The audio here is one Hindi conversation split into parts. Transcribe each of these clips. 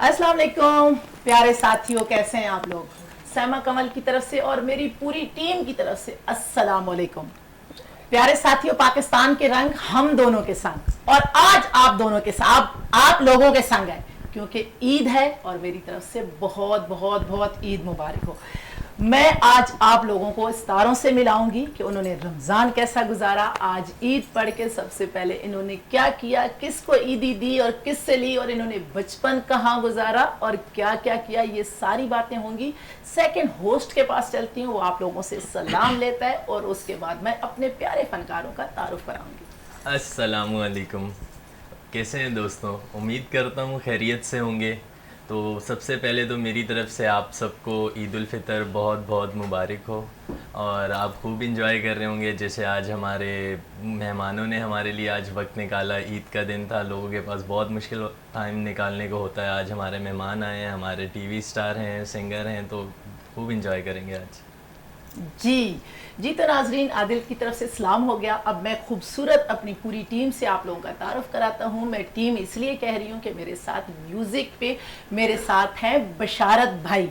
अस्सलाम वालेकुम प्यारे साथियों, कैसे हैं आप लोग। सैमा कमल की तरफ से और मेरी पूरी टीम की तरफ से अस्सलाम वालेकुम। प्यारे साथियों, पाकिस्तान के रंग हम दोनों के संग और आज आप दोनों के साथ आप लोगों के संग है, क्योंकि ईद है और मेरी तरफ से बहुत बहुत बहुत ईद मुबारक हो। मैं आज आप लोगों को इस्तारों से मिलाऊंगी कि उन्होंने रमज़ान कैसा गुजारा, आज ईद पढ़ के सबसे पहले इन्होंने क्या किया, किसको ईदी दी और किससे ली, और इन्होंने बचपन कहाँ गुजारा और क्या क्या किया, ये सारी बातें होंगी। सेकंड होस्ट के पास चलती हूँ, वो आप लोगों से सलाम लेता है और उसके बाद मैं अपने प्यारे फनकारों का तारुफ कराऊंगी। अस्सलामु अलैकुम, कैसे हैं दोस्तों। उम्मीद करता हूँ खैरियत से होंगे। तो सबसे पहले तो मेरी तरफ से आप सबको ईद उल फितर बहुत बहुत मुबारक हो और आप खूब इंजॉय कर रहे होंगे। जैसे आज हमारे मेहमानों ने हमारे लिए आज वक्त निकाला, ईद का दिन था, लोगों के पास बहुत मुश्किल टाइम निकालने को होता है। आज हमारे मेहमान आए हैं, हमारे टीवी स्टार हैं, सिंगर हैं, तो खूब इंजॉय करेंगे आज। जी तो नाजरीन, आदिल की तरफ से सलाम हो गया। अब मैं खूबसूरत अपनी पूरी टीम से आप लोगों का तारुफ कराता हूँ। मैं टीम इसलिए कह रही हूँ कि मेरे साथ म्यूजिक पे मेरे साथ हैं बशारत भाई,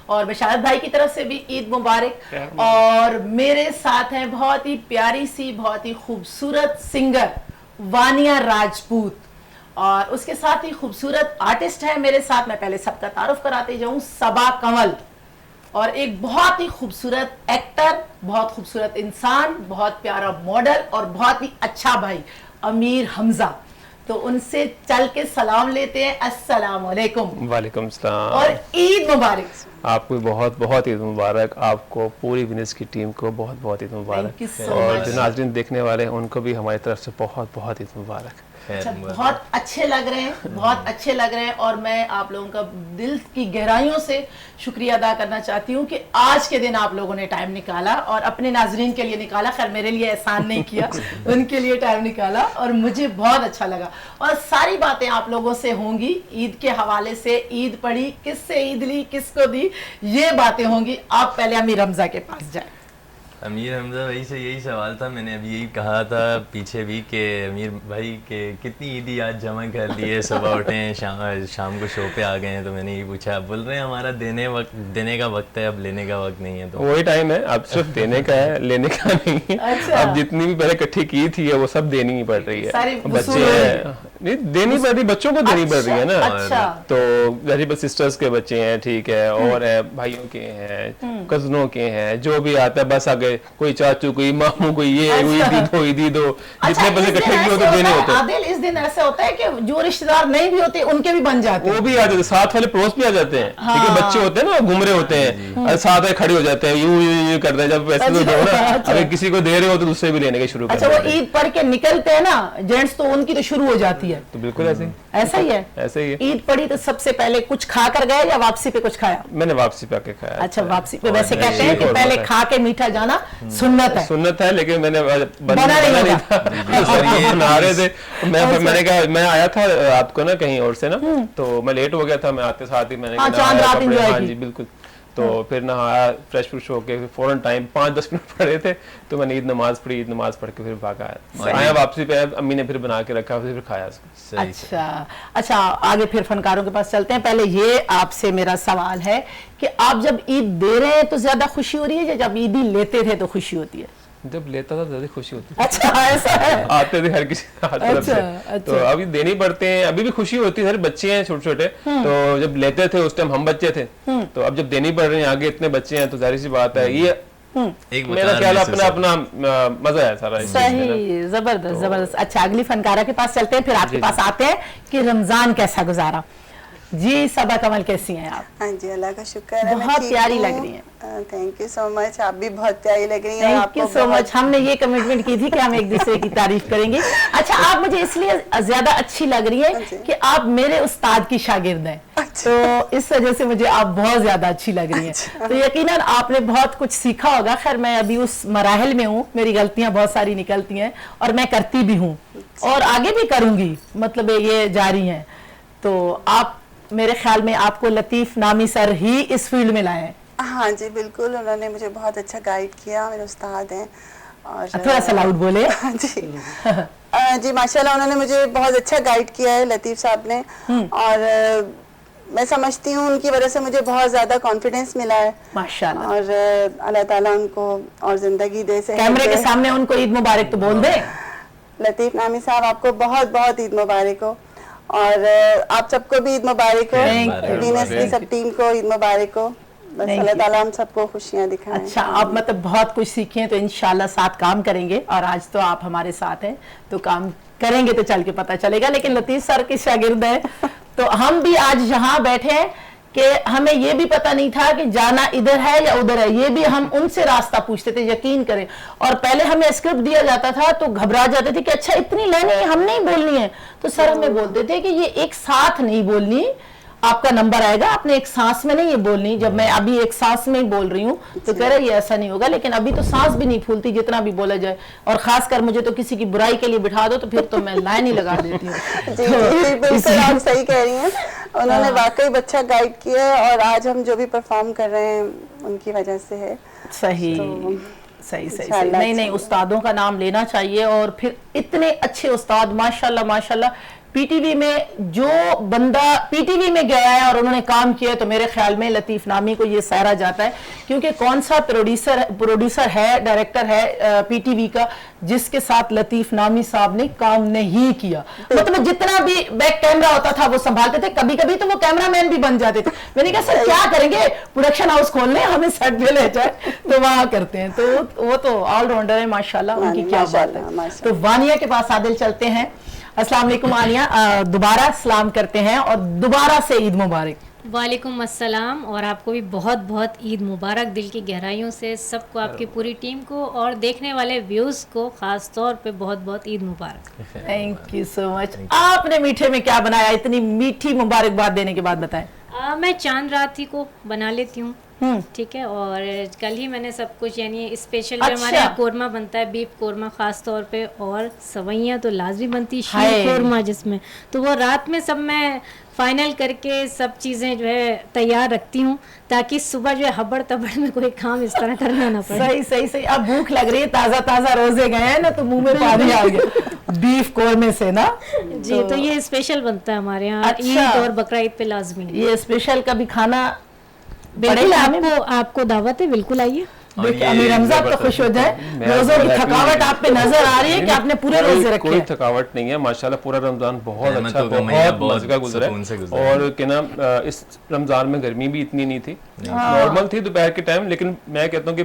और बशारत भाई की तरफ से भी ईद मुबारक। और मेरे साथ हैं बहुत ही प्यारी सी, बहुत ही खूबसूरत सिंगर वानिया राजपूत, और उसके साथ ही खूबसूरत आर्टिस्ट है मेरे साथ। मैं पहले सबका तारुफ कराते जाऊँ, सबा कंवल, और एक बहुत ही खूबसूरत एक्टर, बहुत खूबसूरत इंसान, बहुत प्यारा मॉडल और बहुत ही अच्छा भाई अमीर हमजा। तो उनसे चल के सलाम लेते हैं। अस्सलाम वालेकुम। वालेकुम सलाम और ईद मुबारक। आपको बहुत बहुत ईद मुबारक। आपको पूरी विनेस की टीम को बहुत बहुत ईद मुबारक। और जो नाज़रीन देखने वाले हैं उनको भी हमारी तरफ से बहुत बहुत ईद मुबारक। अच्छा, बहुत अच्छे लग रहे हैं, बहुत अच्छे लग रहे हैं, और मैं आप लोगों का दिल की गहराइयों से शुक्रिया अदा करना चाहती हूँ कि आज के दिन आप लोगों ने टाइम निकाला और अपने नाजरीन के लिए निकाला। खैर मेरे लिए एहसान नहीं किया, उनके लिए टाइम निकाला और मुझे बहुत अच्छा लगा। और सारी बातें आप लोगों से होंगी ईद के हवाले से, ईद पढ़ी, किससे ईद ली, किसको दी, ये बातें होंगी। आप पहले अमीर हमजा के पास जाए। अमीर हमजा भाई से यही सवाल था, मैंने अभी यही कहा था पीछे भी कि अमीर भाई के कितनी ईदी आज जमा कर ली है। सुबह उठे हैं, शाम को शो पे आ गए हैं, तो मैंने यही पूछा। बोल रहे हैं हमारा देने का वक्त है, अब लेने का वक्त नहीं है। तो वही टाइम है, अब सिर्फ देने का है, लेने का नहीं है। अच्छा। अब जितनी भी पहले इकट्ठी की थी वो सब देनी ही पड़ रही है। बच्चे हैं, नहीं देनी पड़ रही, बच्चों को देनी पड़ रही है ना। अच्छा। तो गरीब सिस्टर्स के बच्चे हैं, ठीक है, और है भाइयों के हैं, कजनों के हैं, जो भी आता है बस आगे कोई चाचू, कोई मामू, कोई ये ईदी दो, जितने पैसे इकट्ठे किए हो तो देने होते हैं। आदिल, इस दिन ऐसा होता है कि जो रिश्तेदार नहीं भी होते उनके भी बन जाते हैं, वो भी आ जाते हैं, साथ वाले पड़ोस भी आ जाते हैं। ठीक है, बच्चे होते हैं ना, घूम रहे होते हैं, साथ में खड़े हो जाते हैं, यूं करते हैं। जब पैसे तो दो ना, अगर किसी को दे रहे हो तो दूसरे भी लेने के शुरू कर। अच्छा, वो ईद पढ़ के निकलते हैं ना जेंट्स, तो उनकी तो शुरू हो जाती है। तो बिल्कुल ऐसा ही है, ऐसे ही है। ईद पढ़ी तो सबसे पहले कुछ खा कर गए या वापसी पे कुछ खाया? मैंने वापसी पे आके खाया। अच्छा, वापसी पे वैसे कहते हैं कि पहले खा के मीठा जाना सुन्नत है, लेकिन मैंने बना नहीं था। बना रहे थे। मैंने कहा, मैं आया था रात को ना कहीं और से ना, तो मैं लेट हो गया था। मैं आते साथ ही मैंने चांद रात एंजॉय की। हाँ जी बिल्कुल। तो फिर नहाया, फ्रेश फ्रेश होके फौरन टाइम 5-10 मिनट पड़े थे, तो मैंने ईद नमाज पढ़ी, ईद नमाज पढ़ के फिर भागा आया। वापसी पे अम्मी ने फिर बना के रखा, फिर खाया। अच्छा, आगे फिर फनकारों के पास चलते हैं। पहले ये आपसे मेरा सवाल है कि आप जब ईद दे रहे हैं तो ज्यादा खुशी हो रही है या जब ईदी लेते थे तो खुशी होती है? जब लेता था ज्यादा खुशी होती थी। अच्छा, ऐसा है। आते थे हर किसी तरफ से। तो अभी देनी पड़ते हैं, अभी भी खुशी होती है। सारे बच्चे हैं छोटे छोटे, तो जब लेते थे उस टाइम हम बच्चे थे, तो अब जब देनी पड़ रही है, आगे इतने बच्चे हैं, तो जाहिर सी बात है ये एक मेरा ख्याल अपना मजा है सारा। सही, जबरदस्त। अच्छा, अगली फनकारा के पास चलते हैं, फिर आपके पास आते हैं कि रमजान कैसा गुजारा। जी सबा कमल, कैसी हैं आप? हाँ जी, अल्लाह का शुक्र है, बहुत प्यारी लग रही हैं। थैंक यू सो मच, आप भी बहुत प्यारी लग रही हैं। Thank you so much. हमने ये कमिटमेंट की थी कि हम एक दूसरे की तारीफ करेंगे। अच्छा, आप मुझे इसलिए ज्यादा अच्छी लग रही है कि आप मेरे उस्ताद की शागिर्द हैं। अच्छा। तो इस वजह से मुझे आप बहुत ज्यादा अच्छी लग रही हैं। अच्छा। तो यकीनन आपने बहुत कुछ सीखा होगा। खैर मैं अभी उस मराहल में हूँ, मेरी गलतियां बहुत सारी निकलती हैं और मैं करती भी हूँ और आगे भी करूंगी, मतलब ये जारी है। तो आप, मेरे ख्याल में आपको लतीफ नामी सर ही इस फील्ड में लाए हैं। हाँ जी बिल्कुल, उन्होंने मुझे बहुत अच्छा गाइड किया, मेरे उस्ताद हैं। और थोड़ा सा लाउड बोले। जी माशाल्लाह, उन्होंने मुझे बहुत अच्छा गाइड किया है, लतीफ साहब ने। और मैं समझती हूँ उनकी वजह से मुझे बहुत ज़्यादा कॉन्फिडेंस मिला है माशाल्लाह। और अल्लाह ताला उनको और ज़िंदगी दे। से कैमरे के सामने उनको ईद मुबारक तो बोल दे। लतीफ़ नामी साहब, आपको बहुत बहुत ईद मुबारक हो और आप सबको भी ईद मुबारक हो, वीनस की सब टीम को ईद मुबारक हो। बस अल्लाह ताला हम सबको खुशियाँ दिखाएं। अच्छा, आप मतलब बहुत कुछ सीखे तो इंशाल्लाह साथ काम करेंगे, और आज तो आप हमारे साथ हैं तो काम करेंगे तो चल के पता चलेगा। लेकिन लतीफ़ सर के शागिर्द है तो हम भी आज यहाँ बैठे हैं कि हमें ये भी पता नहीं था कि जाना इधर है या उधर है, ये भी हम उनसे रास्ता पूछते थे, यकीन करें। और पहले हमें स्क्रिप्ट दिया जाता था तो घबरा जाते थे कि अच्छा इतनी लाइनें हम नहीं बोलनी है, तो सर हमें बोलते थे कि ये एक साथ नहीं बोलनी, आपका नंबर आएगा, आपने एक सांस में नहीं ये बोलनी। जब मैं अभी एक सांस में ही बोल रही हूँ तो कह रहे ये ऐसा नहीं होगा, लेकिन अभी तो सांस भी नहीं फूलती जितना भी बोला जाए, और खासकर मुझे तो किसी की बुराई के लिए बिठा दो तो फिर तो मैं लाइन ही लगा देती हूँ। जी जी बिल्कुल, आप सही कह रही हैं, उन्होंने वाकई अच्छा गाइड किया है और आज हम जो भी परफॉर्म कर रहे हैं उनकी वजह से है। सही सही सही सही। नहीं नहीं, उस्तादों का नाम लेना चाहिए, और फिर इतने अच्छे उस्ताद माशाल्लाह माशाल्लाह। पीटीवी में जो बंदा पीटीवी में गया है और उन्होंने काम किया है तो मेरे ख्याल में लतीफ़ नामी को ये सहरा जाता है, क्योंकि कौन सा प्रोड्यूसर है, डायरेक्टर है पीटीवी का जिसके साथ लतीफ़ नामी साहब ने काम नहीं किया। मतलब जितना भी बैक कैमरा होता था वो संभालते थे, कभी कभी तो वो कैमरामैन भी बन जाते थे। मैंने कहा सर क्या करेंगे, प्रोडक्शन हाउस खोल लें, हमें सेट पे ले जाए, तो वहां करते हैं। तो वो तो ऑलराउंडर है माशाल्लाह, उनकी क्या बात है। तो वानिया के पास आदिल चलते हैं। अस्सलाम वालेकुम आलिया, दोबारा सलाम करते हैं और दोबारा से ईद मुबारक। वालेकुम अस्सलाम, और आपको भी बहुत बहुत ईद मुबारक दिल की गहराइयों से, सबको, आपकी पूरी टीम को और देखने वाले व्यूज़ को ख़ास तौर पे बहुत बहुत ईद मुबारक। Thank you so much. आपने मीठे में क्या बनाया, इतनी मीठी मुबारकबाद देने के बाद बताएं। मैं चांद राती को बना लेती हूँ, ठीक है, और कल ही मैंने सब कुछ, यानी स्पेशल जो हमारे यहाँ कोरमा बनता है, बीफ कोरमा खास तौर पे, और सवैयाँ तो लाजमी बनती, शीर कोरमा जिसमें, तो वो रात में सब मैं फाइनल करके सब चीज़ें जो है तैयार रखती हूँ, ताकि सुबह जो है हबड़ तबड़ में कोई काम इस तरह करना ना पड़े। सही सही सही। अब भूख लग रही है, ताज़ा ताज़ा रोजे गए हैं ना तो मुंह में पानी आ गया बीफ कोरमे से ना जी। तो ये स्पेशल बनता है हमारे यहाँ। अच्छा, ईद और बकरा ईद पे लाजमी ये स्पेशल कभी खाना बिल्कुल। आपको दावत है, बिल्कुल आइए। अमीर हमजा तो खुश हो जाए, रोजों की थकावट आप पे नजर आ रही है कि आपने पूरे रोजे रखे? कोई थकावट नहीं है माशाल्लाह, पूरा रमजान बहुत अच्छा, बहुत मजे का गुजरा है। और क्या नाम, इस रमजान में गर्मी भी इतनी नहीं थी, नॉर्मल थी दोपहर के टाइम, लेकिन मैं कहता हूँ कि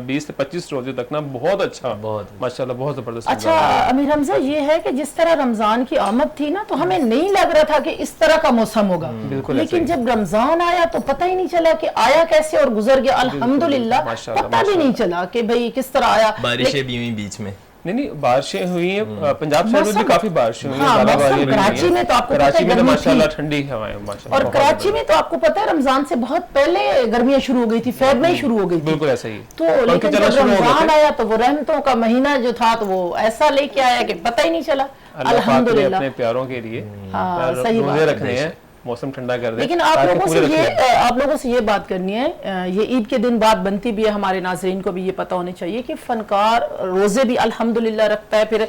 20 से 25 रोजे तक ना बहुत अच्छा, माशाल्लाह बहुत जबरदस्त। अच्छा अमीर हमजा, ये है कि जिस तरह रमजान की आमद थी ना तो हमें नहीं लग रहा था कि इस तरह का मौसम होगा, लेकिन जब रमजान आया तो पता ही नहीं चला कि आया कैसे और गुजर गया, अल्हम्दुलिल्लाह। पता भी नहीं चला कि भाई किस तरह आया। बारिशें भी हुई बीच में। नहीं बारिशें हुई हैं, पंजाब साइड में भी काफी बारिशें हुई हैं, कराची में तो आपको कराची में माशाल्लाह ठंडी हवाएं माशाल्लाह, और कराची में तो आपको पता है रमजान से बहुत पहले गर्मियां शुरू हो गई थी, फेब में ही शुरू हो गई थी। बिल्कुल ऐसा ही। तो लेकिन जब रमजान आया तो वो रहमतों का महीना जो था तो वो ऐसा लेके आया कि पता ही नहीं चला। अल्हम्दुलिल्लाह अपने प्यारों के लिए सही रोजे रखने हैं, मौसम ठंडा कर दे। लेकिन आप लोगों से ये बात करनी है, ये ईद के दिन बात बनती भी है, हमारे नाज़रीन को भी ये पता होना चाहिए कि फनकार रोजे भी अल्हम्दुलिल्लाह रखता है, फिर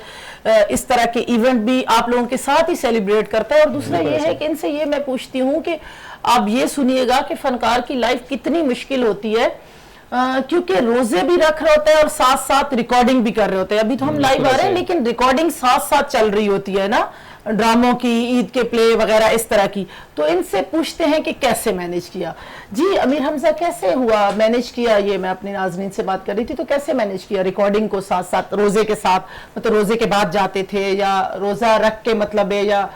इस तरह के इवेंट भी आप लोगों के साथ ही सेलिब्रेट करता है। और दूसरा ये है कि इनसे ये मैं पूछती हूँ कि आप ये सुनिएगा कि फनकार की लाइफ कितनी मुश्किल होती है, क्योंकि रोजे भी रख रहे होते हैं और साथ साथ रिकॉर्डिंग भी कर रहे होते हैं। अभी तो हम लाइव आ रहे हैं लेकिन रिकॉर्डिंग साथ साथ चल रही होती है ना, ड्रामों की, ईद के प्ले वगैरह इस तरह की। तो इनसे पूछते हैं कि कैसे मैनेज किया। जी अमीर हमजा, कैसे हुआ मैनेज किया? ये मैं अपने नाज़रीन से बात कर रही थी, तो कैसे मैनेज किया रिकॉर्डिंग को साथ साथ रोजे के साथ? मतलब रोजे के बाद जाते थे या रोजा रख के मतलब है, या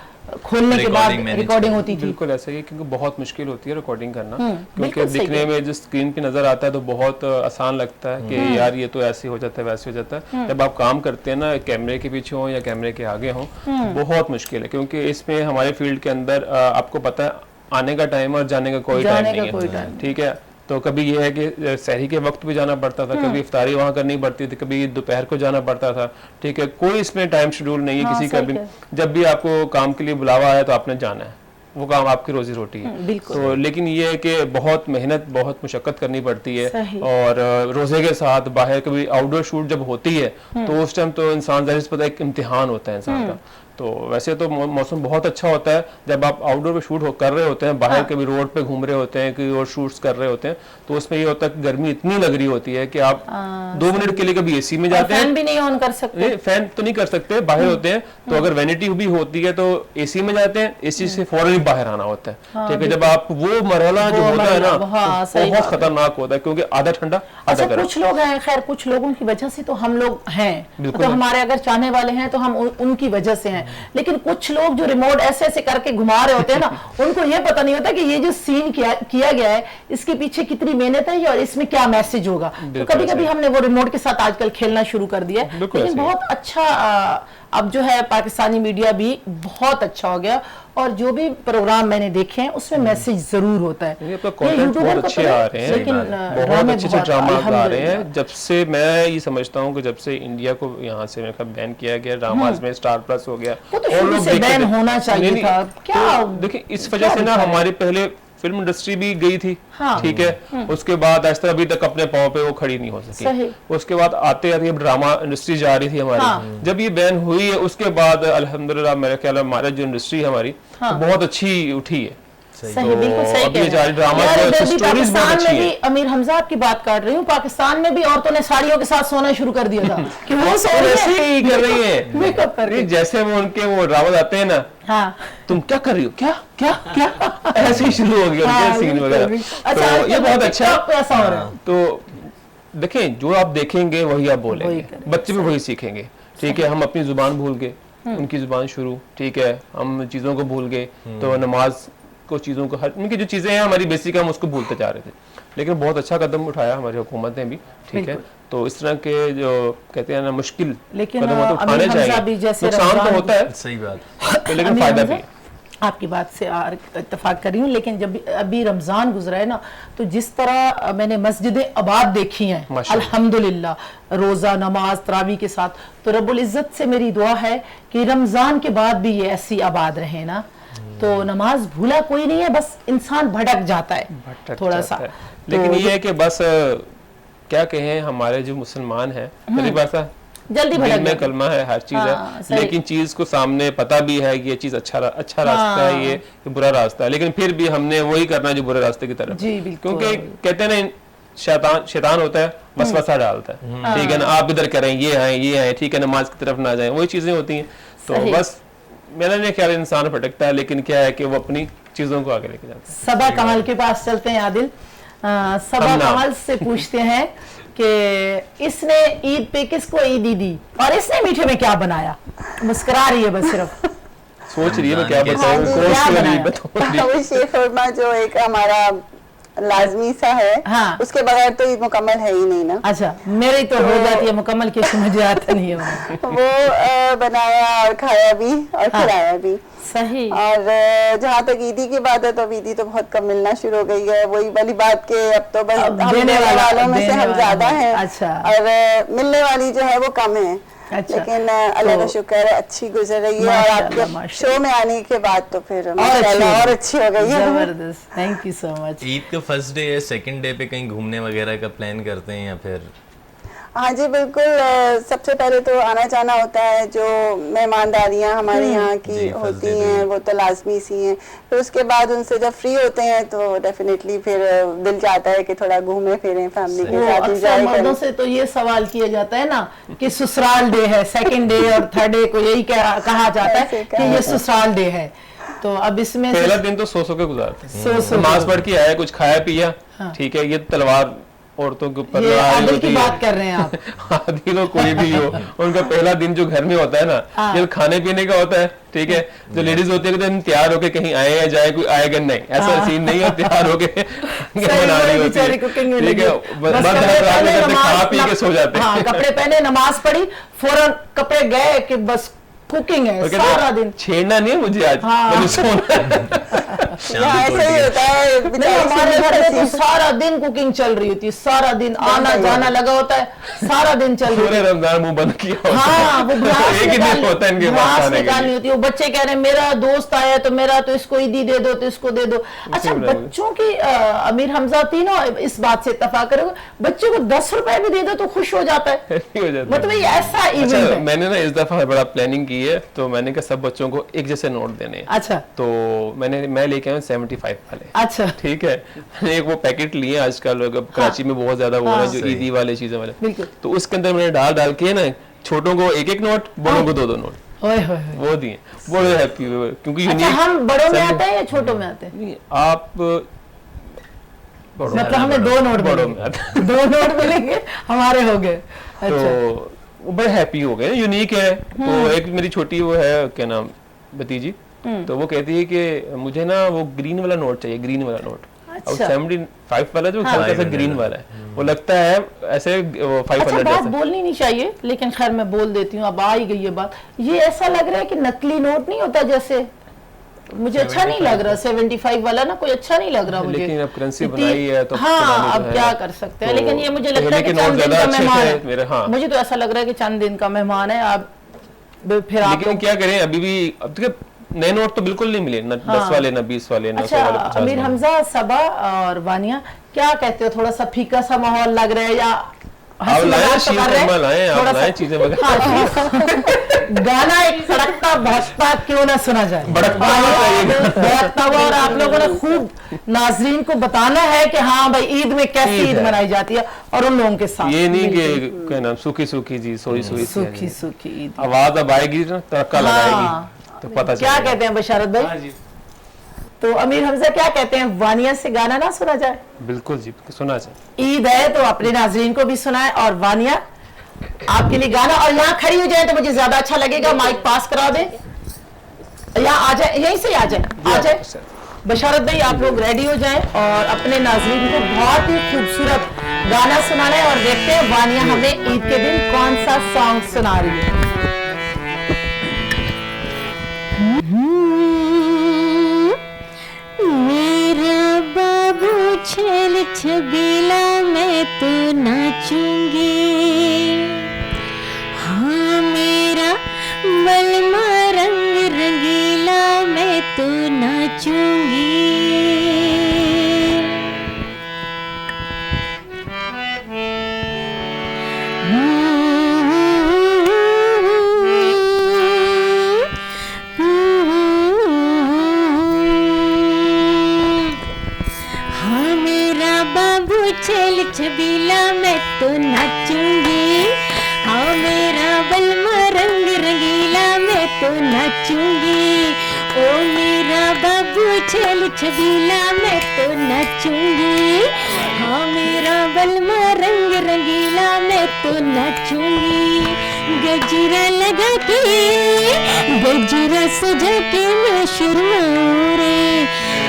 खोलने के बाद रिकॉर्डिंग होती थी? बिल्कुल ऐसा ही है, क्योंकि बहुत मुश्किल होती है रिकॉर्डिंग करना, क्योंकि दिखने में जो स्क्रीन पे नजर आता है तो बहुत आसान लगता है कि यार ये तो ऐसे हो जाता है वैसे हो जाता है। जब आप काम करते हैं ना, कैमरे के पीछे हो या कैमरे के आगे हो, बहुत मुश्किल है, क्योंकि इसमें हमारे फील्ड के अंदर आपको पता है आने का टाइम और जाने का कोई टाइम नहीं है, ठीक है। तो कभी ये है कि सहरी के वक्त भी जाना पड़ता था, कभी इफ्तारी वहाँ करनी पड़ती थी, कभी दोपहर को जाना पड़ता था, ठीक है। कोई इसमें टाइम शेड्यूल नहीं है किसी का भी, जब भी आपको काम के लिए बुलावा आया तो आपने जाना है, वो काम आपकी रोजी रोटी है। तो लेकिन ये है कि बहुत मेहनत, बहुत मुशक्कत करनी पड़ती है, और रोजे के साथ बाहर कभी आउटडोर शूट जब होती है तो उस टाइम तो इंसान जाहिर पता है एक इम्तिहान होता है इंसान का, तो वैसे तो मौसम बहुत अच्छा होता है जब आप आउटडोर पे शूट कर रहे होते हैं, बाहर कभी रोड पे घूम रहे होते हैं, कहीं और शूट्स कर रहे होते हैं, तो उसमें ये होता है कि गर्मी इतनी लग रही होती है कि आप 2 मिनट के लिए कभी एसी में जाते हैं, फैन भी नहीं ऑन कर सकते, फैन तो नहीं कर सकते, बाहर होते हैं, तो अगर वैनिटी भी होती है तो एसी में जाते हैं, एसी से फौरन ही बाहर आना होता है। ठीक है, जब आप वो मरहला जो होता है ना बहुत खतरनाक होता है, क्योंकि आधा ठंडा आधा गर्म। कुछ लोग हैं, खैर कुछ लोगों की वजह से तो हम लोग हैं, तो हमारे अगर चाहने वाले हैं तो हम उनकी वजह से हैं, लेकिन कुछ लोग जो रिमोट ऐसे ऐसे करके घुमा रहे होते हैं ना, उनको ये पता नहीं होता कि ये जो सीन किया गया है इसके पीछे कितनी मेहनत है और इसमें क्या मैसेज होगा। तो कभी कभी हमने वो रिमोट के साथ आजकल खेलना शुरू कर दिया है, लेकिन बहुत अच्छा अब जो है पाकिस्तानी मीडिया भी बहुत अच्छा हो गया, और जो भी प्रोग्राम मैंने देखे हैं उसमें मैसेज जरूर होता है। ये कंटेंट बहुत अच्छे आ रहे हैं, लेकिन बहुत अच्छे ड्रामा आ रहे हैं। जब से मैं ये समझता हूँ कि जब से इंडिया को यहाँ से मेरे ख्याल बैन किया गया, ड्रामाज में स्टार प्लस हो गया, और लोग बैन होना चाहिए था क्या। देखिए इस वजह से ना हमारे पहले फिल्म इंडस्ट्री भी गई थी, ठीक है, उसके बाद ऐसा अभी तक अपने पांव पे वो खड़ी नहीं हो सकी, उसके बाद आते आते ड्रामा इंडस्ट्री जा रही थी हमारी, जब ये बैन हुई है उसके बाद अल्हम्दुलिल्लाह मेरे ख्याल हमारा जो इंडस्ट्री है हमारी तो बहुत अच्छी उठी है। सही, बिल्कुल सही कह रहे हैं। पाकिस्तान में भी अमीर हमजा की बात कर रही हूँ, पाकिस्तान में भी औरतों ने साड़ियों के साथ सोना शुरू कर दिया था कि वो ऐसे ही कर रही है, मेकअप कर रही, जैसे वो उनके वो ड्रामा आते हैं ना, हाँ, तुम क्या कर रही हो, क्या क्या क्या ऐसे ही शुरू हो गया उनके सीन वगैरह। तो ये बहुत अच्छा ऐसा हो रहा है। तो देखें जो आप देखेंगे वही आप बोलेंगे, बच्चे भी वही सीखेंगे। ठीक है, हम अपनी जुबान भूल गए, उनकी जुबान शुरू, ठीक है, हम चीजों को भूल गए, तो नमाज को चीज़ों को हर उनकी जो चीज़ें हैं हमारी बेसिक हम उसको भूलते जा रहे थे, लेकिन बहुत अच्छा कदम उठाया हमारी हुकूमत ने भी। ठीक है, तो इस तरह के जो कहते हैं ना मुश्किल कदम तो उठाने चाहिए, नुकसान तो होता है, सही बात, लेकिन फायदा भी है। आपकी बात से इत्तेफाक कर रही हूँ, लेकिन जब अभी रमजान गुजरा है ना, तो जिस तरह मैंने मस्जिदें आबाद देखी हैं अल्हम्दुलिल्लाह, रोजा नमाज तरावी के साथ, तो रब्बुल इज्जत से मेरी दुआ है कि रमजान के बाद भी ये ऐसी आबाद रहे ना। तो नमाज भूला कोई नहीं है, बस इंसान भटक जाता है थोड़ा सा, लेकिन ये है कि बस क्या कहें, हमारे जो मुसलमान हैं जल्दी में कलमा है, हर चीज है, लेकिन चीज को सामने पता भी है कि ये चीज अच्छा रास्ता है, ये बुरा रास्ता है, लेकिन फिर भी हमने वही करना है जो बुरे रास्ते की तरफ, क्योंकि कहते हैं ना शैतान होता है, वसवसा डालता है। ठीक है ना, आप इधर करें, ये है, ठीक है, नमाज की तरफ ना जाए, वही चीजें होती हैं। तो बस मेरा नहीं ख्याल इंसान भटकता है, लेकिन क्या है कि वो अपनी चीजों को आगे लेके जाता है। सबा कमल के पास चलते हैं आदिल। सबा कमल से पूछते हैं कि इसने ईद पे किसको ईदी दी और इसने मीठे में क्या बनाया। मुस्कुरा रही है बस, सिर्फ सोच रही है मैं क्या बताऊं। शीरखुरमा जो एक हमारा लाजमी सा है, हाँ। उसके बगैर तो ईद मुकम्मल है ही नहीं ना। अच्छा, मेरी तो हो जाती है मुकम्मल, क्योंकि मुझे आता नहीं है। वो बनाया और खाया भी और खिलाया भी। सही। और जहाँ तक ईदी की बात है, तो ईदी तो बहुत कम मिलना शुरू हो गई है। वही वाली बात के अब तो बस देने वालों में से हम ज्यादा हैं। अच्छा। और मिलने वाली जो है वो कम है। अच्छा, लेकिन अल्लाह का शुक्र है अच्छी गुजर रही है, और आपके शो में आने के बाद तो फिर माशाल्लाह और अच्छी हो गई है। जबरदस्त, thank you so much. Eid का फर्स्ट डे है, सेकंड डे पे कहीं घूमने वगैरह का प्लान करते हैं या फिर? हाँ जी बिल्कुल, सबसे पहले तो आना जाना होता है, जो मेहमानदारियाँ हमारे यहाँ की होती हैं वो तो लाजमी सी हैं। फिर उसके बाद उनसे जब फ्री होते हैं तो डेफिनेटली फिर दिल चाहता है कि थोड़ा घूमे फिरें फैमिली के साथ, एंजॉय करें। मर्दों से तो ये सवाल किया जाता है ना कि ससुराल डे है, सेकंड डे और थर्ड डे को यही कहा जाता है कि ये ससुराल डे है। तो अब इसमें पहला दिन तो सो के गुजारते हैं, नमाज पढ़ के आया, कुछ खाया पिया, ठीक है, ये तलवार औरतों के ऊपर आदिल की बात कर रहे हैं आप। आदिल हो कोई भी हो, उनका पहला दिन जो घर में होता है ना, जब खाने पीने का होता है, ठीक है, जो लेडीज होती है तो तैयार होके कहीं आए या जाए, कोई आएगा नहीं, ऐसा सीन नहीं है, तैयार होके बना रही होती है, ठीक है, खा पी के सो जाते हैं, कपड़े पहने, नमाज पढ़ी, फौरन कपड़े गए कि बस कुकिंग है सारा दिन। छेड़ना नहीं है मुझे आज, सोना यहाँ ऐसा ही होता है। नहीं, हमारे घर में तो सारा दिन कुकिंग चल रही होती है, सारा दिन आना जाना लगा होता है, सारा दिन चल रही पूरे रमजान मुंह बंद किया होता है। हाँ, वो एक ही दिन होता है इनके पास खाने के लिए। निकालनी होती है। वो बच्चे कह रहे हैं मेरा दोस्त आया तो मेरा तो इसको ईदी दे दो, तो इसको दे दो। अच्छा, बच्चों की अमीर हमजा तीनों इस बात से इत्तेफाक करेगा, बच्चे को 10 रुपए भी दे दो तो खुश हो जाता है, मतलब ये ऐसा इवेंट है। मैंने ना इस दफा बड़ा प्लानिंग की है, तो मैंने कहा सब बच्चों को एक जैसे नोट देने हैं। अच्छा, तो मैं लेके आया 75 वाले। अच्छा, ठीक है, मैंने एक वो पैकेट लिए आजकल कराची में बहुत ज्यादा वो है जो ईदी वाले चीजें वाले, बिल्कुल। तो उसके अंदर मैंने डाल के ना छोटों को एक नोट, बड़ों को 2 नोट वो दिए। बड़े हैप्पी हुए क्योंकि अच्छा, हम बड़ों में आते हैं या छोटों में आते हैं? आप मतलब हमें 2 नोट मिलेंगे, 2 नोट मिलेंगे, हमारे हो गए। अच्छा, तो वो बड़े हैप्पी हो गए, यूनिक है। तो एक मेरी छोटी वो है क्या नाम भतीजी, तो वो कहती है कि मुझे ना वो ग्रीन वाला नोट चाहिए, ग्रीन वाला नोट। और 75 वाला जो हल्का सा ग्रीन वाला है, वो लगता है ऐसे 500 अच्छा, बात जैसा। बोलनी नहीं चाहिए, लेकिन खैर मैं बोल देती हूँ, अब आ ही गई ये बात। ये ऐसा लग रहा है कि नकली नोट नहीं होता, जैसे मुझे अच्छा नहीं लग रहा 75 वाला ना, कोई अच्छा नहीं लग रहा मुझे। लेकिन अब करेंसी बनाई है तो हाँ, अब क्या कर सकते हैं। लेकिन ये मुझे लगता है कि चंद दिन का मेहमान है, मुझे तो ऐसा लग रहा है कि चंद दिन का मेहमान है। आप फिर आप लेकिन क्या करें, अभी भी अब नए नोट तो बिल्कुल नहीं मिले, न 10 वाले, न 20 वाले, न 100 वाले, 50 अमीर हमजा, सबा और वानिया, क्या कहते हो, थोड़ा सा फीका सा माहौल लग रहा है या आप लाएं चीजें गाना एक सड़कता भड़कता क्यों ना सुना जाए, भड़कता हुआ, और आप लोगों ने खूब नाजरीन को बताना है कि हाँ भाई ईद में कैसी ईद मनाई जाती है, और उन लोगों के साथ ये नहीं कि क्या नाम सूखी सूखी जी सोई सोई सूखी सूखी ईद, आवाज अब आएगी ना, तड़का लगाएगी तो पता क्या कहते हैं बशारत भाई? तो अमीर हमजा क्या कहते हैं, वानिया से गाना ना सुना जाए? बिल्कुल जी, सुना जाए। ईद है तो अपने नाजरीन को भी सुनाए, और वानिया आपके लिए गाना, और यहाँ खड़ी हो जाए तो मुझे ज्यादा अच्छा लगेगा। माइक पास करा दे, यहाँ आ जाए, यहीं से आ जाए। बशारत भाई, आप लोग रेडी हो जाएं और अपने नाजरीन को बहुत ही खूबसूरत गाना सुनाना है, और देखते हैं वानिया हमें ईद के दिन कौन सा सॉन्ग सुना रही है। मेरा बाबू छेल छबीला मैं तो नाचूंगी, हाँ मेरा बलमा रंग रंगीला मैं तो नाचूंगी। छेल छबीला मैं तो नाचूंगी, हाँ मेरा बलमा रंग रंगीला मैं तो नाचूंगी। ओ मेरा बाबू छेल छबीला मैं तो नाचूंगी, हाँ मेरा बलमा रंग रंगीला मैं तो नाचूंगी। गजरा लगा के गजरा सजा के मैं शर्माऊं रे,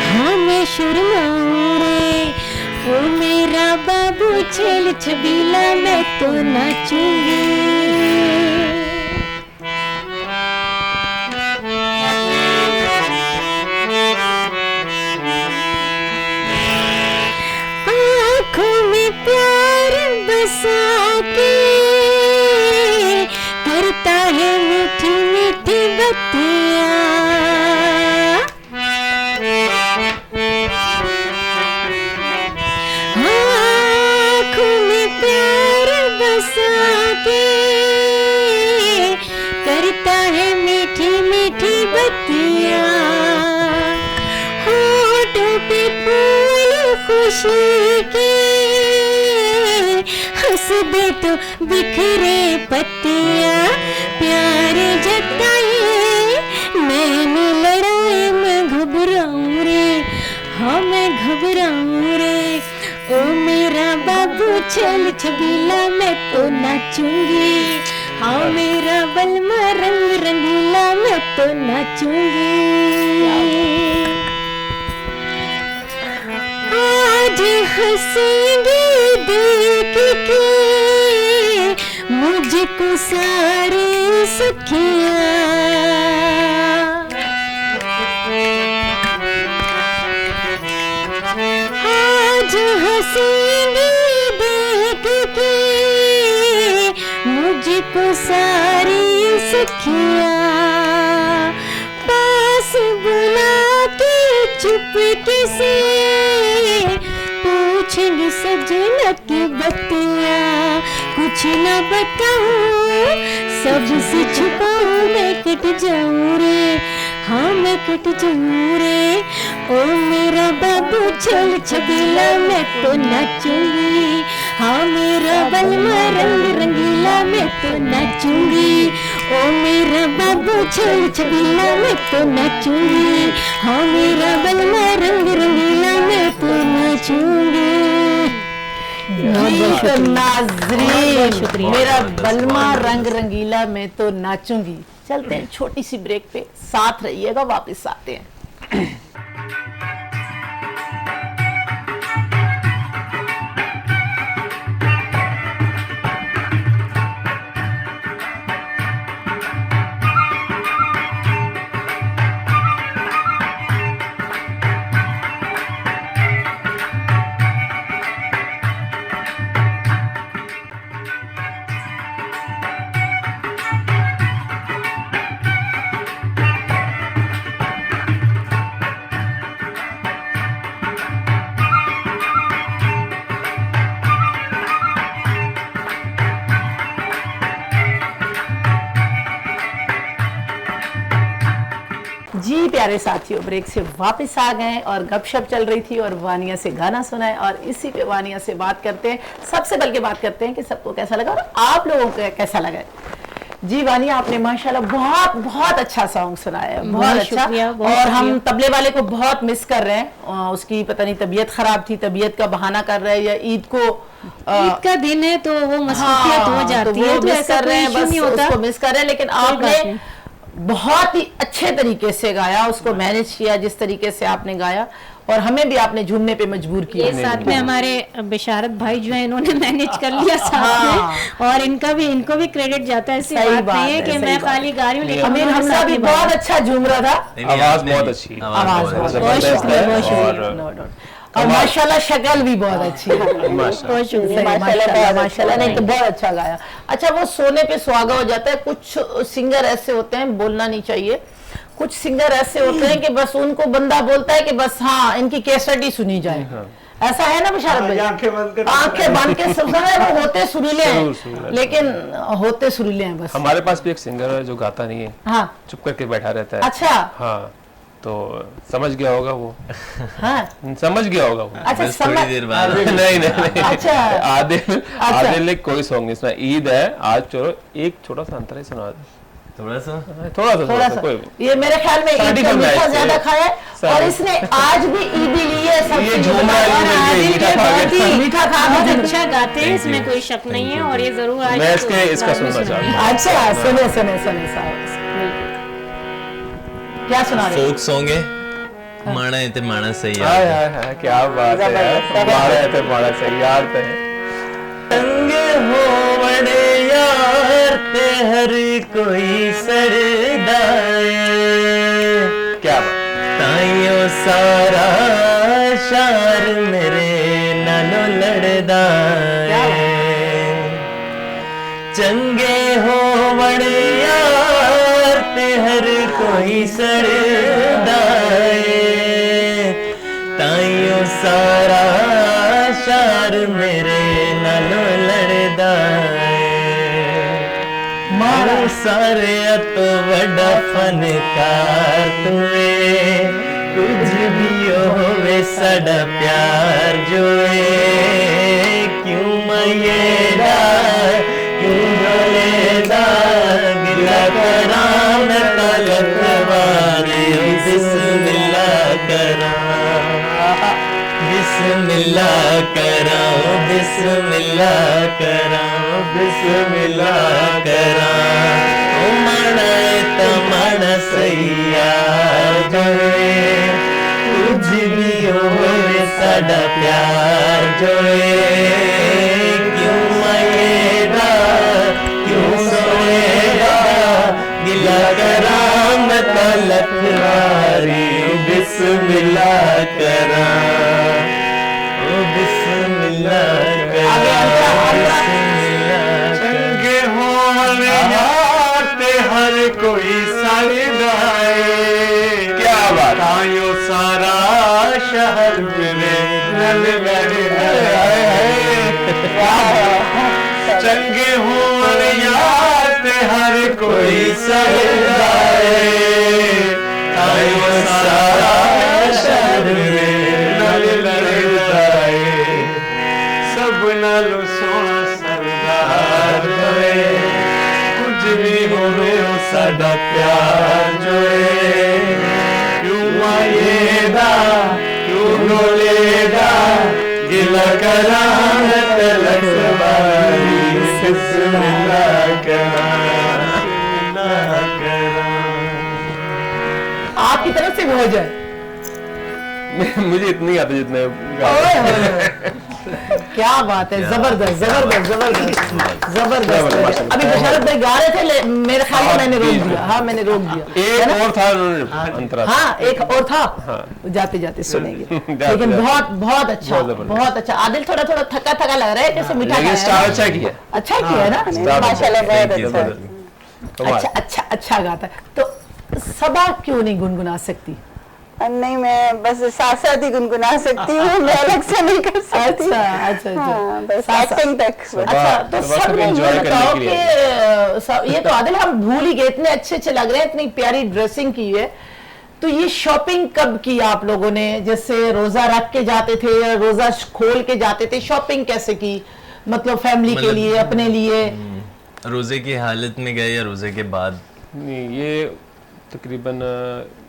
हाँ मैं शर्माऊं रे। ओ मेरा बाबू छेल छबीला मैं तो नाचूंगी। आँखों में प्यार बसा के करता है मीठी मीठी बत्तियाँ, करता है मीठी मीठी बत्तियाँ, होठों पे फूल खुशी के हंस दे तो बिखरे पत्तियाँ। प्यार जताए मैंने लड़ाई मैं घबराऊं रे, हाँ मैं घबराऊं रे। ओ मेरा बाबू छेल छबीला मैं तो नाचूंगी, हाँ मेरा बलमा रंग रंगीला मैं तो नाचूंगी। आज हंसेंगे देख के मुझको सारी सखियाँ, बतिया, पास बुला के चुपके से पूछेंगे सजना की बतिया, कुछ न बताऊं सबसे छुपाऊं, मैं कट जाऊं रे, हाँ मैं कट जाऊं रे, ओ मेरा बाबू चल छबीला मैं तो नाचूंगी, हाँ मेरा बलमा रंग रंगीला मैं तो नाचूंगी, ओ मेरा बाबू चल छबीला मैं तो नाचूंगी, हाँ मेरा बलमा रंग रंगीला मैं तो नाचूंगी। नाज़रीन, मेरा बलमा रंग रंगीला मैं तो नाचूंगी। चलते हैं छोटी सी ब्रेक पे, साथ रहिएगा, वापस आते हैं। जी प्यारे साथियों, ब्रेक से वापस आ गए और गपशप चल रही थी और वानिया से गाना सुना है, और इसी पे वानिया से बात करते हैं। सबसे बल्कि बात करते हैं कि सबको कैसा लगा और आप लोगों को कैसा लगा। जी वानिया, आपने माशाल्लाह बहुत बहुत अच्छा सॉन्ग सुनाया है, बहुत अच्छा, और हम तबले वाले को बहुत मिस कर रहे हैं। उसकी पता नहीं तबीयत खराब थी, तबीयत का बहाना कर रहे हैं, या ईद का दिन है तो वो मसरूफियत हो जाती है, तो ऐसा कर रहे हैं, बस उसको मिस कर रहे हैं। लेकिन आपने बहुत ही अच्छे तरीके से गाया, उसको मैनेज किया जिस तरीके से आपने गाया, और हमें भी आपने झूमने पे मजबूर किया। ये साथ में हमारे बिशारत भाई जो है, इन्होंने मैनेज कर लिया साथ में, और इनको भी क्रेडिट जाता है। ऐसी बात नहीं है कि मैं खाली गा रही हूँ, लेकिन अमीर हमजा भी बहुत अच्छा झूम रहा था, आवाज बहुत अच्छी, आवाज बहुत शुक्रिया, और माशाल्लाह शक्ल भी बहुत अच्छी है, माशाल्लाह, नहीं तो बहुत अच्छा गाया। अच्छा, वो सोने पे सुहागा हो जाता है। कुछ सिंगर ऐसे होते हैं, बोलना नहीं चाहिए, कुछ सिंगर ऐसे होते हैं कि बस उनको बंदा बोलता है कि बस हाँ इनकी कैसेट ही सुनी जाए, ऐसा है ना बिशारत भाई? आंखें बंद के सब समय वो होते सुरीले हैं, लेकिन होते सुरीले हैं बस। हमारे पास भी एक सिंगर है जो गाता नहीं है, हाँ, चुप करके बैठा रहता है। अच्छा, हाँ, तो समझ गया होगा वो। हाँ, समझ गया होगा वो। अच्छा, थोड़ी देर बाद नहीं। अच्छा, आदिल ने कोई सॉन्ग नहीं सुना। ईद है आज, चलो एक छोटा सा अंतर ही सुना दे, थोड़ा सा कोई ये मेरे ख्याल में ईद का मीठा ज्यादा खाया है, और इसने आज भी ईदी ली है, सब मीठा खा बहुत अच्छा गाते हैं, इसमें कोई शक नहीं है, और ये जरूर आज मैं इसका सुनना चाहता हूँ। अच्छा, सुने साहब, क्या सुना रहे? फोक सॉन्ग है, माना है ते माना सही है। क्या बात है, माना है ते माना सही यार ते तंग हो बड़े यार ते हर कोई सरदाए, क्या बात, ताइयो सारा शार मेरे नालो लड़दा चंगे हो बड़े यार ते हर कोई सरदाए, ताइयो सारा शार मेरे नालो लड़दा मारा सारे तो बड़ा फनकार तुए, कुछ भी होवे साडा प्यार जोए, क्यों मयेदा क्यों गलेदा गिला कराम तलक वारे, बिस्मिल्लाह करा बिस्मिल्लाह करा बिस्मिल्लाह करा बिस्मिल्लाह करा, ओ माना त माना सैया जोए, कुछ भी होवे साडा प्यार जोए, क्यों मयेदा क्यों सोएदा गिला कराम तलक वारी, बिस्मिल्लाह करा बिस्मिल्लाह करा, चंगे होवे यार ते हर कोई सरदाए, क्या बात। तायो सारा शहर मेरे नल चंगे होन यार ते हर कोई सरदाए, तायो सारा शहर मेरे नल लड़ाए, सब नालों सोना सरदार होए, कुछ भी होवे ओ साडा प्यार जोए, क्यों आएदा क्यों रोलेदा, गिला करा तलक बारी, बिस्मिल्लाह करा आपकी तरफ से भी हो जाए। मुझे इतनी आता जितने क्या बात है, जबरदस्त जबरदस्त जबरदस्त जबरदस्त। अभी बशारत भाई गा रहे थे, मेरे ख्याल में मैंने रोक दिया। हाँ मैंने रोक दिया। एक और था अंतरा, हाँ एक और था, जाते जाते सुनेंगे। लेकिन बहुत बहुत अच्छा, बहुत अच्छा। आदिल थोड़ा थोड़ा थका थका लग रहा है, जैसे मिठा खाया। स्टार अच्छा किया, अच्छा किया है ना, माशाल्लाह बहुत अच्छा है। अच्छा अच्छा अच्छा गाता है। तो सबा क्यों नहीं गुनगुना सकती? नहीं, मैं बस साथ साथ ही गुनगुना सकती हूँ, मैं अलग से नहीं कर सकती। अच्छा अच्छा हाँ, बस साथ- एक्टिंग तक। अच्छा तो सब ने enjoy मुझे करने बताओ के कि लिए। ये तो आदिल हम भूल ही गए, इतने अच्छे अच्छे लग रहे हैं, इतनी प्यारी ड्रेसिंग की है। तो ये शॉपिंग कब की आप लोगों ने? जैसे रोजा रख के जाते थे या रोजा खोल के जाते थे, शॉपिंग कैसे की? मतलब फैमिली के लिए, अपने लिए? रोजे की हालत में गए या रोजे के बाद? नहीं ये तकरीबन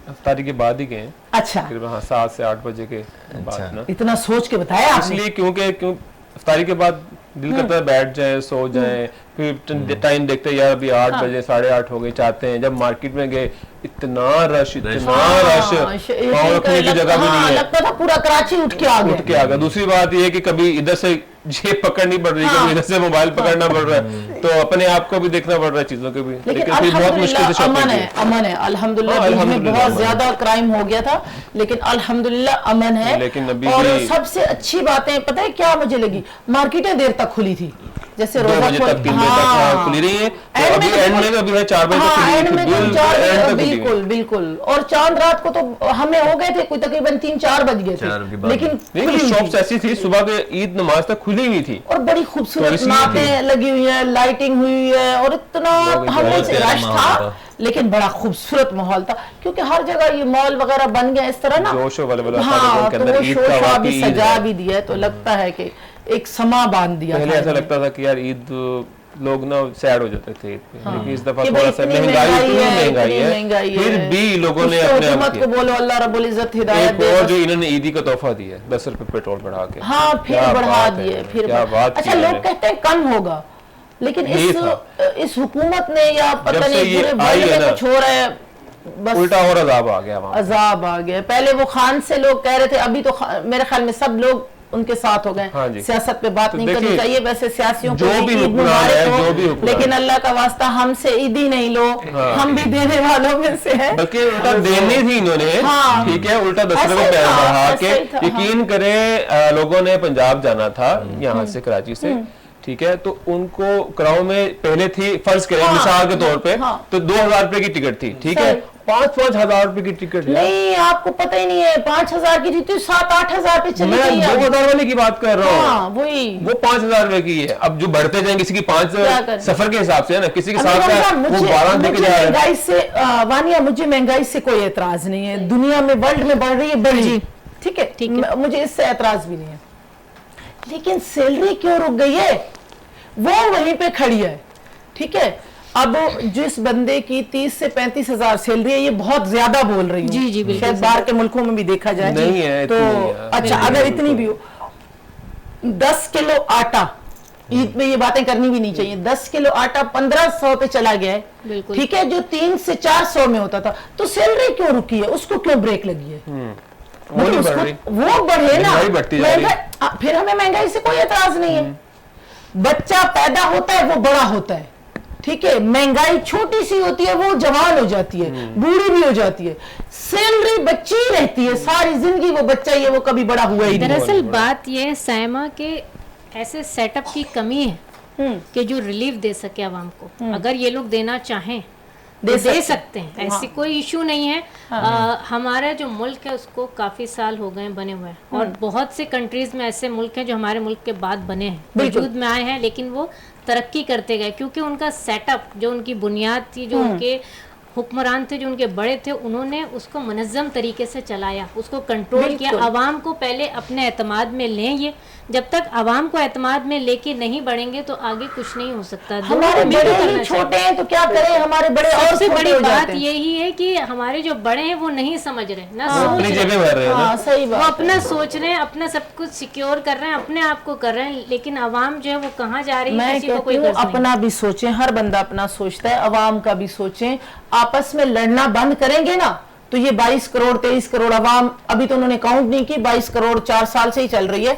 इफ्तारी के बाद ही गए, अच्छा तकरीबन हाँ 7 से 8 बजे के बाद ना। इतना सोच के बताया आपने? इसलिए क्यों इफ्तारी के बाद दिल करता है बैठ जाए, सो जाए, फिर टाइम देखते हैं यार अभी 8 बजे 8:30 हो गए, चाहते हैं। जब मार्केट में गए इतना रश पाँव रखने की जगह भी नहीं है, लगता था पूरा कराची उठ के आ गया। दूसरी बात ये है कि कभी इधर से जेब पकड़नी पड़ रही है, कभी इधर से मोबाइल पकड़ना पड़ रहा है, तो अपने आप को भी देखना पड़ रहा है, चीजों के भी। लेकिन फिर बहुत मुश्किल से शॉपिंग अमन है, की। अमन है अल्हम्दुलिल्लाह। बीच में अल्हम्दुलिल्लाह बहुत अमन ज्यादा क्राइम हो गया था, लेकिन अल्हम्दुलिल्लाह अमन है। लेकिन अभी और भी- सबसे अच्छी बातें पता है क्या मुझे लगी? मार्केटें देर तक खुली थी, जैसे 2 रोजा बजे खोल- तक 3 बजे तक खुली रही है, तो एंड अभी में एंड में अभी है 4 बजे तक हाँ, एंड में तो खुली है, 4 एंड तक खुली है। बिल्कुल बिल्कुल। और चांद रात को तो हमें हो गए थे कोई तकरीबन 3-4 बज गए 4 के थे, बाद। लेकिन नहीं खुली हुई शॉप्स थी। ऐसी थी, सुबह के ईद नमाज तक खुली हुई थी। और बड़ी तो खूबसूरत इसलिए नातें थी। लगी हुई है, लाइटिंग हुई है, और इतना हमें बहुत प्यारा रश माहौल था, था। लेकिन बड़ा खूबसूरत माहौल था। क्योंकि हर जगह ये मॉल वगैरह बन गया इस तरह ना, जोश और वलवला था हाँ, लोगों के तो अंदर, वो ईद शोर का शराबा वाकई भी ईद सजा है। भी दिया है, तो लगता है कि एक समा बांध दिया पहले था ऐसा इन्होंने। लगता था कि यार ईद लोग ना सैड हो जाते थे ईद पे, लेकिन इस दफा कि भाई थोड़ा सा इतनी महंगाई महंगाई इतनी है, महंगाई इतनी महंगाई है, फिर है। भी लोगों ने कुछ तो अपने आप हुकूमत को किया। बोलो अल्लाह रब्बुल इज्जत हिदायत एक दे और बस। जो इन्होंने ईदी का तोहफा दिया है 10 रुपए पेट्रोल बढ़ा के, हाँ फिर क्या बढ़ा बात है, दिए, फिर क्या बात अच्छा की लोग इन्होंने। कहते हैं कम होगा, लेकिन नहीं इस हुकूमत ने या जब पता से नहीं ये पूरे आई वर्ल्ड है में ना, कुछ हो रहा है, बस उल्टा और अजाब आ गया वहाँ। अजाब आ गया। पहले वो खान से लोग कह रहे थे, अभी तो मेरे ख्याल में सब लोग उनके साथ हो गए। हाँ जी। सियासत पे बात तो नहीं करनी देखिए, चाहिए, वैसे सियासियों को जो भी ईद हुक्मरान मुबारक है, हो, जो भी हुक्मरान लेकिन है। अल्लाह का वास्ता हमसे ईदी नहीं लो, हम भी देने वालों में से है। बल्कि उल्टा देनी थी इन्होंने, हाँ। ठीक है, उल्टा 10 ऐसा रुपए ही था, बढ़ा ऐसा के। ही था, हाँ। यकीन करें लोगों ने पंजाब जाना था यहाँ से, कराची से, ठीक है, तो उनको कराओ में पहले थी, फर्ज करें हाँ। मिसाल के तौर पे, हाँ। तो 2000 रुपए की टिकट थी, ठीक है, सही। 5-5 हजार रुपए की टिकट है। नहीं आपको पता ही नहीं है, 5000 की थी तो 7-8 हजार पे चली मैं गई है। 2000 वाले की बात कर रहा हूँ, हाँ वही। वो 5000 रुपए की है। अब जो बढ़ते जाएंगे, किसी की 5 क्या करें? सफर के हिसाब से है ना, किसी के अभी साथ रमजान, वो मुझे 12 दे के जा रहे हैं। महंगाई से वानिया, मुझे महंगाई से कोई एतराज नहीं है, दुनिया में वर्ल्ड में बढ़ रही है, बढ़ रही है, ठीक है, मुझे इससे एतराज भी नहीं है, लेकिन सैलरी क्यों रुक गई है? वो वहीं पे खड़ी है, ठीक है। अब जिस बंदे की 30 से 35 हजार सैलरी है, ये बहुत ज्यादा बोल रही हूँ, जी, जी, बिल्कुल शायद बाहर के मुल्कों में भी देखा जाए, नहीं है, तो इतनी है। अच्छा अगर इतनी भी हो, 10 किलो आटा, ईद में ये बातें करनी भी नहीं चाहिए, 10 किलो आटा 1500 पे चला गया है, बिल्कुल। ठीक है, जो 3 से 400 में होता था, तो सैलरी क्यों रुकी है? उसको क्यों ब्रेक लगी है? वो नहीं बढ़ रही, वो बढ़े ना, महंगाई बढ़ती जा रही है। फिर हमें महंगाई से कोई एतराज नहीं है। बच्चा पैदा होता है, वो बड़ा होता है, ठीक है, महंगाई छोटी सी होती है, वो जवान हो जाती है, बूढ़ी भी हो जाती है, सैलरी बच्ची ही रहती है, सारी जिंदगी वो बच्चा ही है, वो कभी बड़ा हुआ ही नहीं। दरअसल बात यह है साइमा के ऐसे सेटअप की कमी है कि जो रिलीफ दे सके आवाम को, अगर ये लोग देना चाहें दे सकते हैं, ऐसी कोई इशू नहीं है। हमारा जो मुल्क है उसको काफी साल हो गए बने हुए हैं और बहुत से कंट्रीज में ऐसे मुल्क हैं जो हमारे मुल्क के बाद बने हैं, वजूद में आए हैं, लेकिन वो तरक्की करते गए क्योंकि उनका सेटअप, जो उनकी बुनियाद थी, जो उनके हुक्मरान थे, जो उनके बड़े थे, उन्होंने उसको मुनज़्ज़म तरीके से चलाया, उसको कंट्रोल किया। आवाम को पहले अपने एतमाद में लें, ये जब तक आवाम को एतमाद में लेके नहीं बढ़ेंगे तो आगे कुछ नहीं हो सकता। हमारे बड़े ही छोटे हैं तो क्या करें, हमारे बड़े और सबसे बड़ी बात यही है कि हमारे जो बड़े हैं वो नहीं समझ रहे, ना सोच रहे, सही बात, वो अपना सोच रहे हैं, अपना सब कुछ सिक्योर कर रहे हैं, अपने आप को कर रहे हैं, लेकिन आवाम जो है वो कहाँ जा रही है, किसी को कोई गर्ज नहीं। अपना भी सोचें, हर बंदा अपना सोचता है, आवाम का भी सोचें। आपस में लड़ना बंद करेंगे ना तो ये 22 करोड़ 23 करोड़ आवाम, अभी तो उन्होंने काउंट नहीं की, 22 करोड़ 4 साल से ही चल रही है,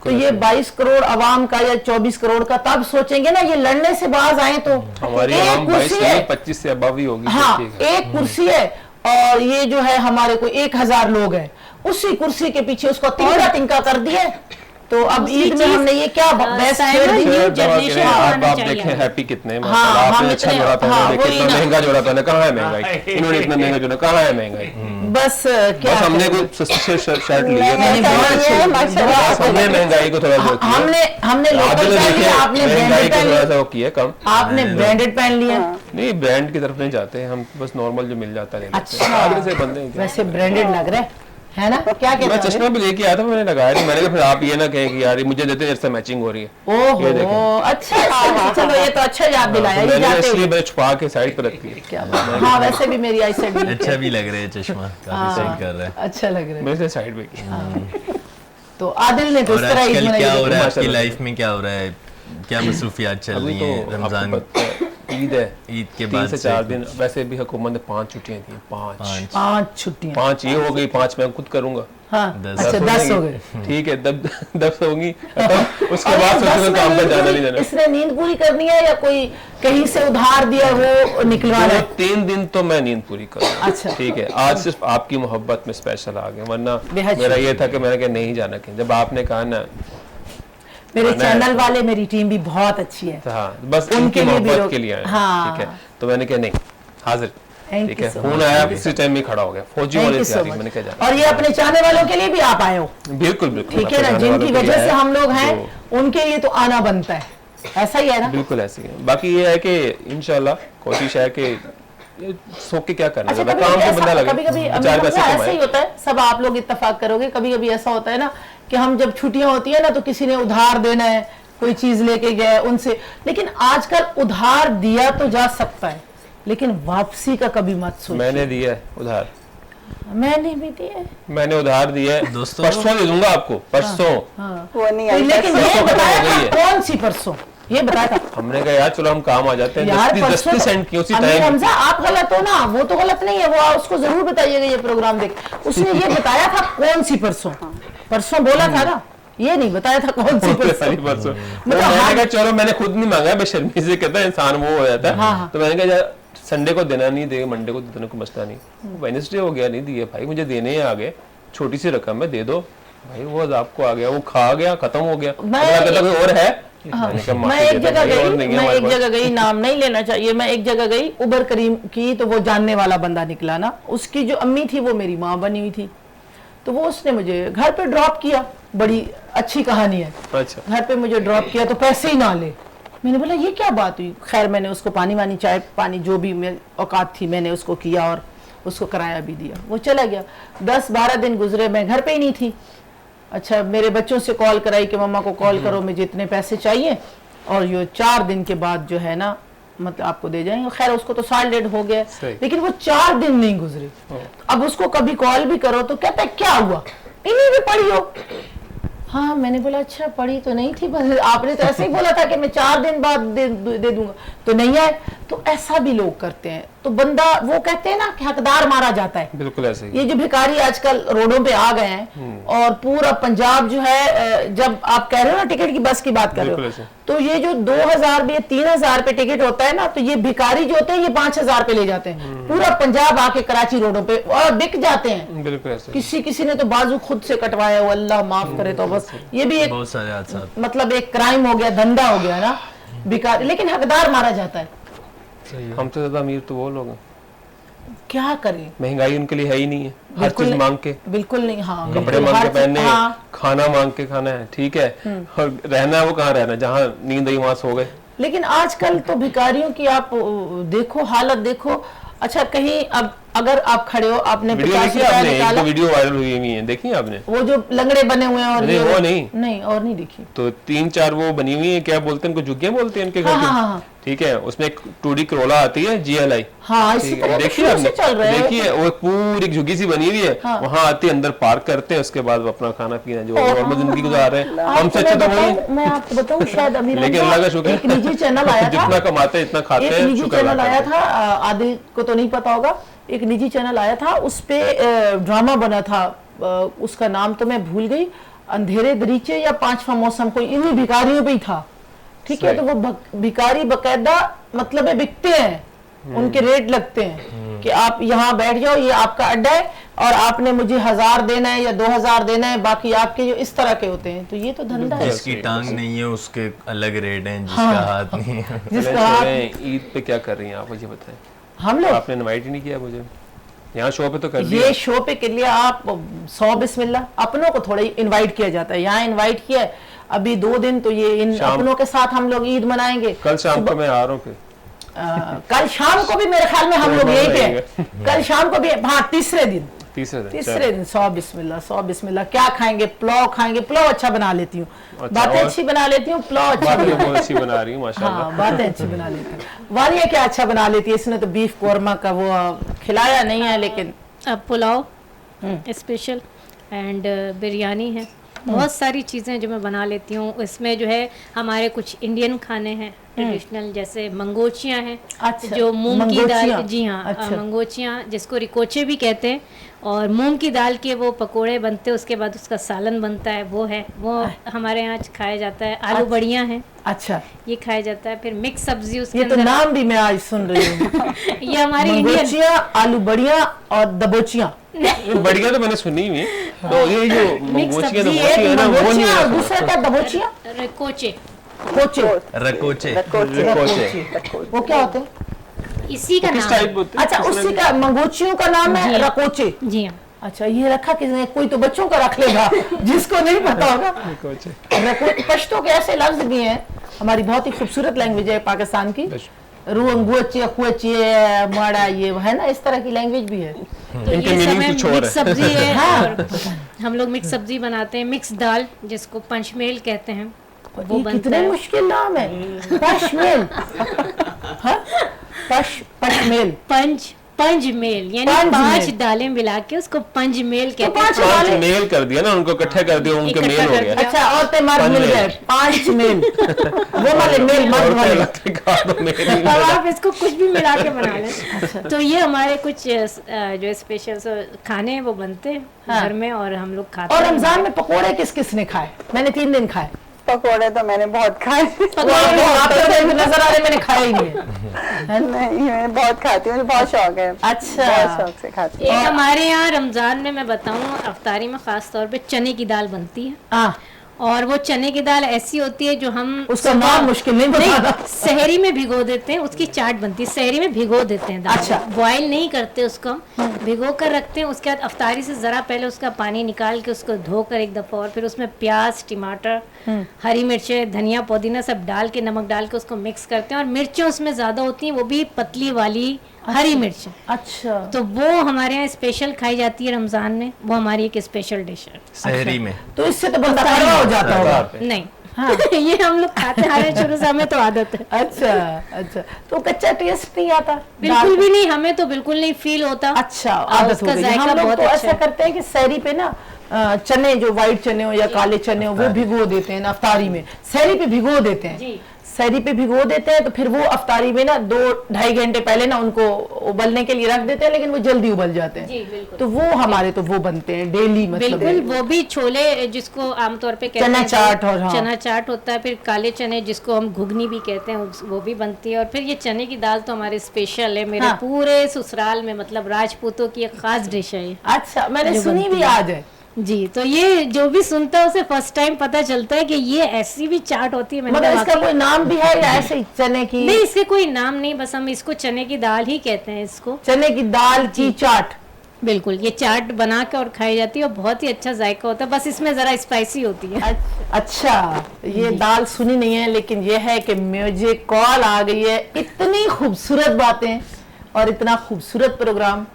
तो ये 22 करोड़ आवाम का या 24 करोड़ का तब सोचेंगे ना, ये लड़ने से बाज आए तो हमारी एक कुर्सी है, 25 से अबव ही होगी। हाँ, एक कुर्सी है और ये जो है हमारे को 1000 लोग हैं, उसी कुर्सी के पीछे उसको तिनका तिनका कर दिए। तो अब ईद में हमने ये क्या बहस छेड़ दी, न्यू जनरेशन आप देखें हैप्पी कितने, आपने अच्छा जोड़ा पहना, कितना महंगा जोड़ा पहना, कहाँ है महंगाई, इन्होंने इतना महंगा जोड़ा, कहाँ है महंगाई। बस क्या हमने कोई सस्ती शर्ट ली है, हमने महंगाई को थोड़ा हमने लोकल पहन लिया, आपने ब्रांडेड पहन लिया, वो किया कम, आपने ब्रांडेड पहन लिया। नहीं, ब्रांड की तरफ नहीं जाते हम, बस नॉर्मल जो मिल जाता है। अच्छा, वैसे ब्रांडेड लग रहा है ना, क्या कहते हैं? मैं चश्मा भी लेके आया था, मैंने लगाया नहीं, मैंने कहा फिर आप ये ना कहें कि यार मुझे देते हैं, इससे मैचिंग हो रही है। ओहो, अच्छा, चलो ये तो अच्छा याद दिलाया, ये जाते इसलिए मैंने छुपा के साइड पर रखी है। क्या बात, हाँ वैसे भी मेरी आई साइड अच्छा भी लग रहा है चश्मा, काफी सही कर रहा है, अच्छा लग रहा है, मेरे से साइड पे की। तो आदिल ने तो इस तरह आजकल क्या हो रहा है आपकी लाइफ में, क्या हो रहा है, क्या मसरूफियात चल रही है? रमजान, ईद है, ईद के बाद 3 से 4 दिन, वैसे भी हुकूमत ने 5 छुट्टियां दी, 5 छुट्टियां, 5 ये हो गई, 5 मैं खुद करूंगा। हाँ, अच्छा 10 हो गए, ठीक है, 10 होंगी, उसके बाद सोचूंगा काम पर जाना नहीं जाना। इसने नींद पूरी करनी है या कोई कहीं से उधार दिया वो निकलवाना है? 3 दिन तो मैं नींद पूरी करूंगा। अच्छा, ठीक है, आज सिर्फ आपकी मोहब्बत में स्पेशल आ गए, वरना बेहद मेरा ये था कि मैंने कहा नहीं जाना कहीं, जब आपने कहा ना, मेरे चैनल वाले, मेरी टीम भी बहुत अच्छी है, हाँ, बस उनकी मोहब्बत के लिए आए, हाँ, ठीक है, तो मैंने कहा नहीं, हाजिर, ठीक है, फोन आया, इसी टाइम में खड़ा हो गया, फौजी वाले तैयारी, मैंने कहा जाना। और ये अपने चाहने वालों के लिए भी आप आए हो? बिल्कुल बिल्कुल, ठीक है ना, जिनकी वजह से हम लोग हैं उनके लिए तो आना बनता है, ऐसा ही है ना? बिल्कुल ऐसे ही है। बाकी ये है कि इंशाल्लाह कोशिश है कि सो के क्या करना है, काम से बंदा लगे, कभी-कभी ऐसा ही होता है, सब आप लोग इत्तेफाक करोगे, कभी-कभी ऐसा होता है ना कि हम जब छुट्टियां होती है ना तो किसी ने उधार देना है, कोई चीज लेके गए उनसे, लेकिन आजकल उधार दिया तो जा सकता है लेकिन वापसी का कभी मत सोचो। मैंने दिया है उधार, मैंने भी दिया, मैंने उधार दिया है, दोस्तों परसों दे दूंगा आपको, परसों। वो नहीं आई, लेकिन ये बताया था कौन सी परसों, ये बताया था? हमने कहा यार चलो हम काम आ जाते हैं, 10 सेंट की उसी टाइम। हमजा आप गलत हो ना, वो तो गलत नहीं है, वो उसको जरूर बताइएगा ये प्रोग्राम देख, उसने ये बताया था कौन सी परसों, परसों बोला था ना, ये नहीं बताया था कौन सी परसों। मैंने कहा चलो, मैंने खुद नहीं मांगा, बेशर्मी से कहता है इंसान वो हो जाता है, तो मैंने कहा यार संडे को देना नहीं देगा, मंडे को देने को मसला नहीं, वेडनेसडे हो गया नहीं दिए भाई, मुझे देने ही आ गए, छोटी सी रकम है दे दो भाई, वो आपको आ गया, वो खा गया, खत्म हो गया, कोई और है। मैं एक जगह गई, नाम नहीं लेना चाहिए, मैं एक जगह गई उबर करीम की, तो वो जानने वाला बंदा निकला ना, उसकी जो अम्मी थी वो मेरी माँ बनी हुई थी, तो वो उसने मुझे घर पे ड्रॉप किया, बड़ी अच्छी कहानी है। अच्छा, घर पे मुझे ड्रॉप किया तो पैसे ही ना ले, मैंने बोला ये क्या बात हुई, खैर मैंने उसको पानी वानी चाय पानी जो भी मेरी औकात थी मैंने उसको किया और उसको किराया भी दिया, वो चला गया। 10-12 दिन गुजरे, मैं घर पे ही नहीं थी। अच्छा, मेरे बच्चों से कॉल कराई कि मम्मा को कॉल करो, मुझे इतने पैसे चाहिए और ये 4 दिन के बाद जो है ना मतलब आपको दे जाएंगे। खैर उसको तो साल डेढ़ हो गया, लेकिन वो 4 दिन नहीं गुजरे। अब उसको कभी कॉल भी करो तो कहता है क्या हुआ, इन्हीं भी पढ़ी हो। हाँ, मैंने बोला अच्छा पढ़ी तो नहीं थी, बस आपने तो ऐसे ही बोला था कि मैं 4 दिन बाद दे दूंगा, तो नहीं आए। तो ऐसा भी लोग करते हैं, तो बंदा वो कहते हैं ना कि हकदार मारा जाता है। बिल्कुल ऐसे ही। ये जो भिखारी आजकल रोडों पे आ गए हैं और पूरा पंजाब जो है, जब आप कह रहे हो ना टिकट की बस की बात कर रहे हो, तो ये जो 2000 भी 3000 पे टिकट होता है ना, तो ये भिखारी जो होते हैं ये 5000 पे ले जाते हैं। पूरा पंजाब आके कराची रोडों पे और बिक जाते हैं। बिल्कुल ऐसे। किसी ने तो बाजू खुद से कटवाया, वो अल्लाह माफ करे। तो बस ये भी एक मतलब एक क्राइम हो गया, धंधा हो गया ना भिखारी, लेकिन हकदार मारा जाता है। हमसे ज्यादा अमीर तो वो लोग हैं। क्या करें, महंगाई उनके लिए है ही नहीं है, हर चीज मांग के, बिल्कुल नहीं, हाँ कपड़े मांग के पहनने, खाना मांग के खाना है, ठीक है, और रहना है वो कहाँ रहना, जहाँ नींद आई वहां सो गए। लेकिन आजकल तो भिखारियों की आप देखो हालत देखो। अच्छा कहीं अब अगर आप खड़े हो, आपने वीडियो देखी आपने, एक तो वीडियो वायरल हुई हुई है, देखी आपने वो जो लंगड़े बने हुए हैं और नहीं, वो नहीं और नहीं देखी, तो 3-4 वो बनी हुई है, क्या बोलते हैं उनको, झुग्गियां बोलते हैं उनके घर की, ठीक है, उसमें एक 2D क्रोला आती है GLI, हाँ इसी तरह देखिए आपने, देखिए वो पूरी झुग्गी सी बनी हुई है, वहाँ आते अंदर पार्क करते हैं, उसके बाद वो अपना खाना पीना जो नॉर्मल जिंदगी गुजार रहे हैं, हमसे अच्छा तो वही। मैं आपको बताऊं शायद अभी लेकिन अल्लाह का शुक्र, एक निजी चैनल आया था, जितना कमाते हैं इतना खाते हैं, निजी चैनल आया था, आदिल को तो नहीं पता होगा, एक निजी चैनल आया था, उस पे ड्रामा बना था, उसका नाम तो मैं भूल गई, अंधेरे दरीचे या पांचवा मौसम, कोई इन्हीं भिखारियों पे ही था, ठीक है, तो वो भिखारी बकायदा मतलब बिकते हैं, उनके रेट लगते हैं कि आप यहाँ बैठ जाओ, ये आपका अड्डा है और आपने मुझे 1000 देना है या 2000 देना है, बाकी आपके जो इस तरह के होते हैं, तो ये तो धंधा है। जिसकी टांग नहीं है उसके अलग रेट हैं, जिसका हाथ नहीं है। जिसका हाथ, ईद पे क्या कर रही हैं आप, मुझे बताएं। हम लोग, आपने इनवाइट ही नहीं किया मुझे, यहाँ शो पे तो कर दिया। ये शो पे के लिए आप 100 बिस्मिल्लाह, अपनों को थोड़ा इनवाइट किया जाता है, यहाँ इनवाइट किया है, अभी 2 दिन तो ये इन अपनों के साथ हम लोग ईद मनाएंगे। कल शाम को मैं आ रहा हूँ, कल शाम को भी मेरे ख्याल में हम लोग यही पे, कल शाम को भी, हाँ तीसरे दिन 100 बिस्मिल्लाह, 100 बिस्मिल्लाह। क्या खाएंगे, पुलाव खाएंगे, पुलाव अच्छा बना लेती हूँ, बातें अच्छी बना लेती हूँ, पुलाव अच्छा बहुत अच्छी बना रही हूँ माशाल्लाह। हाँ बातें अच्छी बना लेती हूँ। वालिया क्या अच्छा बना लेती है, इसने तो बीफ कोरमा का वो खिलाया नहीं है, लेकिन अब पुलाव स्पेशल एंड बिरयानी है, बहुत सारी चीज़ें जो मैं बना लेती हूँ। इसमें जो है हमारे कुछ इंडियन खाने हैं ट्रेडिशनल, जैसे मंगोचियाँ हैं, अच्छा, जो मूंग की दाल, जी हाँ, अच्छा। मंगोचियाँ जिसको रिकोचे भी कहते हैं, और मूंग की दाल के वो पकोड़े बनते हैं, उसके बाद उसका सालन बनता है, वो है, वो हमारे यहाँ खाया जाता है। आलू बड़ियाँ हैं, अच्छा, ये खाया जाता है। फिर मिक्स सब्जी उसके ये तो अंदर, नाम भी मैं आज सुन रही हूँ। ये हमारी इंडियन, आलू बड़िया और दबोचिया, बढ़िया तो मैंने सुनी हुई, तो ये जो मंगोचियाँ है ना, वो नहीं और है, दूसरा क्या दबोचिया, रिकोचे, रकोचे, वो क्या होते हैं? इसी का किस नाम टाइप है। होते हैं? अच्छा, उसी का मंगोचियों का नाम है रकोचे। जी हाँ। अच्छा, ये रखा किसने? कोई तो बच्चों का रख लेगा जिसको नहीं पता होगा। पश्तो के ऐसे लफ्ज भी हैं, हमारी बहुत ही खूबसूरत लैंग्वेज है पाकिस्तान की, रुअंगुचिया कुचिया माड़ा, ये है ना, इस तरह की लैंग्वेज भी है। तो ये सब मिक्स सब्जी है, और हम लोग मिक्स सब्जी बनाते हैं, मिक्स दाल जिसको पंचमेल कहते हैं, वो बनता कितने है। मुश्किल नाम है, पंचमेल। पंचमेल, पंचमेल यानी 5 दालें मिला के उसको पंचमेल कहते हैं। 5 मेल कर दिया ना, उनको इकट्ठा कर दिया, उनके मेल हो गया। अच्छा, औरतें मर्द मिल गए, 5 मेल, वो वाले मेल मर्द वाले। अब आप इसको कुछ भी मिला के बना लें। तो ये हमारे कुछ जो स्पेशल खाने हैं वो बनते हैं घर में, और हम लोग खाते हैं। और रमजान में पकोड़े किस किस ने खाए? मैंने 3 दिन खाए पकोड़े, तो मैंने बहुत खाए। नजर आ रहे, मैंने खाया ही नहीं है। नहीं, मैं बहुत खाती हूँ, मुझे बहुत शौक है। अच्छा, बहुत शौक से खाती हूँ। एक हमारे यहाँ रमजान में मैं बताऊँ, अफ्तारी में खास तौर पे चने की दाल बनती है, और वो चने की दाल ऐसी होती है जो हम उसका नाम मुश्किल नहीं बताना। सहरी में भिगो देते हैं, उसकी चाट बनती है, सहरी में भिगो देते हैं दाल। अच्छा, बॉयल नहीं करते उसको, हम भिगो कर रखते हैं, उसके बाद अफ्तारी से जरा पहले उसका पानी निकाल के उसको धोकर एक दफा, और फिर उसमें प्याज, टमाटर, हरी मिर्चें, धनिया, पुदीना सब डाल के, नमक डाल के उसको मिक्स करते हैं, और मिर्चें उसमें ज्यादा होती हैं, वो भी पतली वाली हरी मिर्च। अच्छा, तो वो हमारे यहाँ स्पेशल खाई जाती है रमजान में, वो हमारी एक स्पेशल डिश है सहरी में। तो इससे तो बंदा कड़वा हो जाता होगा। नहीं, ये हम लोग खाते आ रहे शुरू से, हमें तो आदत है। अच्छा अच्छा, तो कच्चा टेस्ट नहीं आता? बिल्कुल भी नहीं, हमें तो बिल्कुल नहीं फील होता। अच्छा, आदत हो गई। हम लोग तो ऐसा करते हैं कि सहरी पे ना चने, जो व्हाइट चने हो या काले चने हो, वो भिगो देते हैं ना, अफ्तारी में सहरी पे भिगो देते हैं, सहरी पे भिगो देते हैं, तो फिर वो अफ्तारी में ना 2-2.5 घंटे पहले ना उनको उबलने के लिए रख देते हैं, लेकिन वो जल्दी उबल जाते हैं। जी, बिल्कुल। तो वो हमारे तो वो बनते हैं डेली, मतलब बिल्कुल। वो भी छोले जिसको आमतौर पे कहते हैं चना चाट, और चना चाट होता है, फिर काले चने जिसको हम घुगनी भी कहते हैं, वो भी बनती है, और फिर ये चने की दाल तो हमारे स्पेशल है, मेरे पूरे ससुराल में, मतलब राजपूतों की एक खास डिश है ये। अच्छा, मैंने सुनी भी आज है जी। तो ये जो भी सुनता है उसे फर्स्ट टाइम पता चलता है कि ये ऐसी भी चाट होती है। मतलब इसका कोई नाम भी है या ऐसे ही चने की? नहीं, इसके कोई नाम नहीं, बस हम इसको चने की दाल ही कहते हैं इसको। चने की दाल की चाट। बिल्कुल, ये चाट बना के और खाई जाती है और बहुत ही अच्छा जायका होता है, बस इसमें जरा स्पाइसी होती है। अच्छा, ये दाल सुनी नहीं है, लेकिन ये है कि मुझे कॉल आ गई है। इतनी खूबसूरत बातें और इतना खूबसूरत प्रोग्राम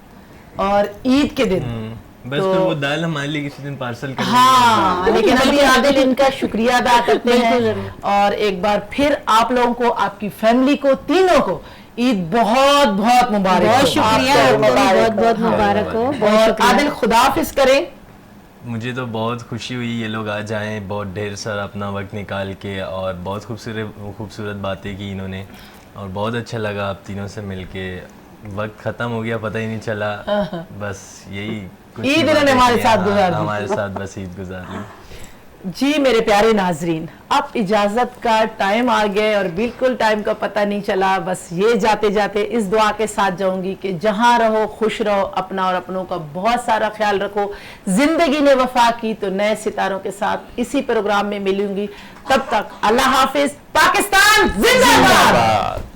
और ईद के दिन बस तो वो दाल हमारे लिए किसी दिन पार्सल कर। हाँ, लेकिन अभी आदिल इनका शुक्रिया अदा करते हैं और एक बार फिर आप लोगों को, आपकी फैमिली को, तीनों को ईद बहुत बहुत मुबारक। बहुत शुक्रिया, बहुत बहुत मुबारक हो। और आदिल खुदाफिज करें। मुझे तो बहुत खुशी हुई ये लोग आ जाएं, बहुत ढेर सारा अपना वक्त निकाल के, और बहुत खूबसूरत बातें की इन्होंने, और बहुत अच्छा लगा आप तीनों से मिलके। वक्त खत्म हो गया, पता ही नहीं चला। बस यही ईद इन्होंने हमारे साथ गुजार दी। हमारे साथ बस ईद गुजार ली। जी मेरे प्यारे नाजरीन, अब इजाजत का टाइम आ गया और बिल्कुल टाइम का पता नहीं चला। बस ये जाते जाते इस दुआ के साथ जाऊंगी कि जहां रहो खुश रहो, अपना और अपनों का बहुत सारा ख्याल रखो। जिंदगी ने वफा की तो नए सितारों के साथ इसी प्रोग्राम में मिलूंगी। तब तक अल्लाह हाफिज। पाकिस्तान जिंदाबाद।